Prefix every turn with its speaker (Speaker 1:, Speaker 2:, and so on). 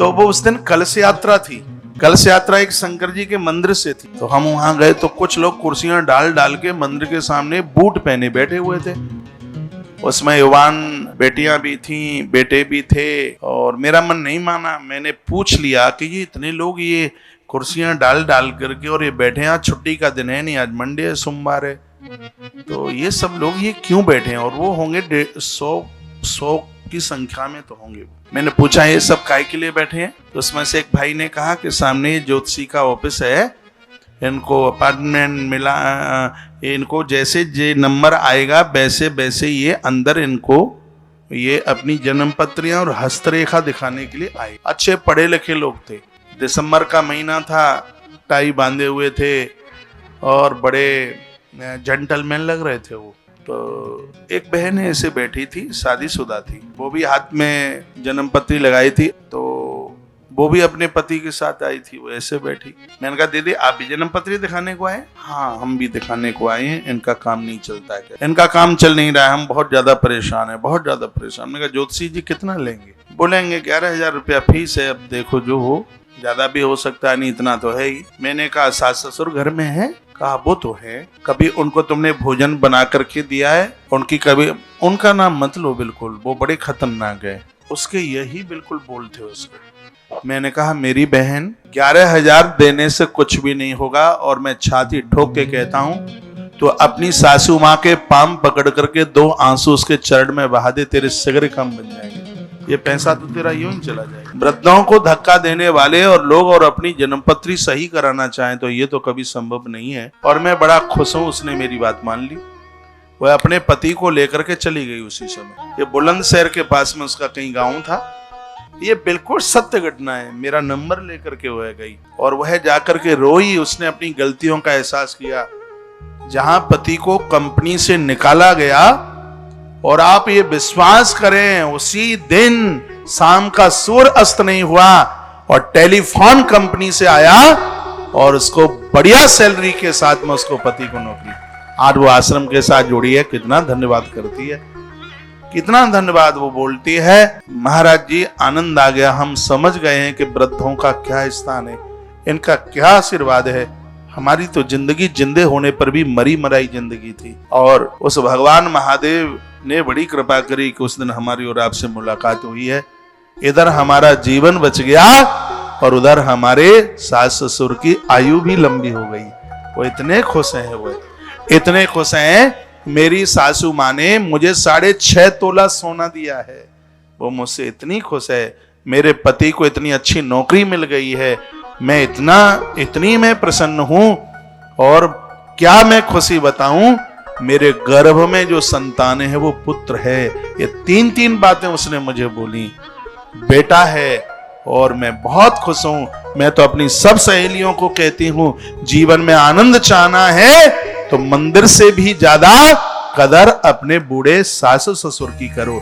Speaker 1: तो वो उस दिन कलश यात्रा थी। कलश यात्रा एक शंकर जी के मंदिर से थी। तो हम वहां गए तो कुछ लोग कुर्सियां डाल डाल के मंदिर के सामने बूट पहने बैठे हुए थे। उसमें युवान बेटियां भी थीं, बेटे भी थे। और मेरा मन नहीं माना, मैंने पूछ लिया कि ये इतने लोग ये कुर्सियां डाल डाल करके और ये बैठे हैं, आज छुट्टी का दिन है नहीं, आज मंडे है, सोमवार है, तो ये सब लोग ये क्यों बैठे हैं? और वो होंगे 100 की संख्या में तो होंगे। मैंने पूछा ये सब काय के लिए बैठे हैं? तो उसमें से एक भाई ने कहा कि सामने ज्योतिषी का ऑफिस है, इनको अपार्टमेंट मिला, इनको जैसे जे नंबर आएगा वैसे वैसे ये अंदर इनको ये अपनी जन्म पत्रियां और हस्तरेखा दिखाने के लिए आए। अच्छे पढ़े लिखे लोग थे। दिसंबर का महीना था, टाई बांधे हुए थे और बड़े जेंटलमैन लग रहे थे वो। तो एक बहन ऐसे बैठी थी, शादीशुदा थी, वो भी हाथ में जन्म पत्री लगाई थी, तो वो भी अपने पति के साथ आई थी, वो ऐसे बैठी। मैंने कहा दीदी आप भी जन्म पत्री दिखाने को आए? हाँ हम भी दिखाने को आए हैं, इनका काम नहीं चलता है। इनका काम चल नहीं रहा है, हम बहुत ज्यादा परेशान है, बहुत ज्यादा परेशान। मैंने कहा ज्योतिषी जी कितना लेंगे? बोलेंगे 11,000 रुपया फीस है, अब देखो जो हो, ज्यादा भी हो सकता है, नहीं इतना तो है ही। मैंने कहा सास ससुर घर में है? कहा वो तो है। कभी उनको तुमने भोजन बना करके दिया है? उनकी कभी, उनका नाम मत लो बिल्कुल, वो बड़े खतरनाक है। उसके यही बिल्कुल बोलते उसको। मैंने कहा मेरी बहन 11,000 देने से कुछ भी नहीं होगा, और मैं छाती ठोक के कहता हूँ तो अपनी सासू माँ के पाम पकड़ करके 2 आंसू उसके चरण में बहा दे, तेरे सगरे काम बन जाएंगे। ये पैसा तो तेरा यूं ही चला जाएगा। वृद्धों को धक्का देने वाले और लोग और अपनी जन्मपत्री सही कराना चाहें तो ये तो कभी संभव नहीं है। और मैं बड़ा खुश हूं उसने मेरी बात मान ली। वह अपने पति को लेकर के चली गई उसी समय। ये बुलंदशहर के पास में उसका कहीं गांव था। ये बिल्कुल सत्य घटना है। मेरा नंबर लेकर के वह गई और वह जाकर के रोई। उसने अपनी गलतियों का एहसास किया। जहां पति को कंपनी से निकाला गया, और आप ये विश्वास करें उसी दिन शाम का सूर्य अस्त नहीं हुआ और टेलीफोन कंपनी से आया और उसको बढ़िया सैलरी के साथ में उसको पति को नौकरी। आज वो आश्रम के साथ जुड़ी है, कितना धन्यवाद करती है, कितना धन्यवाद वो बोलती है। महाराज जी आनंद आ गया, हम समझ गए हैं कि वृद्धों का क्या स्थान है, इनका क्या आशीर्वाद है। हमारी तो जिंदगी जिंदे होने पर भी मरी मराई जिंदगी थी, और उस भगवान महादेव ने बड़ी कृपा करी कि उस दिन हमारी और आपसे मुलाकात हुई है। इधर हमारा जीवन बच गया और उधर हमारे सास ससुर की आयु भी लंबी हो गई। वो इतने खुश हैं, वो इतने खुश हैं। मेरी सासू माँ ने मुझे 6.5 तोला सोना दिया है, वो मुझसे इतनी खुश है। मेरे पति को इतनी अच्छी नौकरी मिल गई है, मैं इतनी मैं प्रसन्न हूं। और क्या मैं खुशी बताऊं, मेरे गर्भ में जो संतान है वो पुत्र है। ये 3 बातें उसने मुझे बोली, बेटा है, और मैं बहुत खुश हूं। मैं तो अपनी सब सहेलियों को कहती हूं, जीवन में आनंद चाहना है तो मंदिर से भी ज्यादा कदर अपने बूढ़े सास ससुर की करो।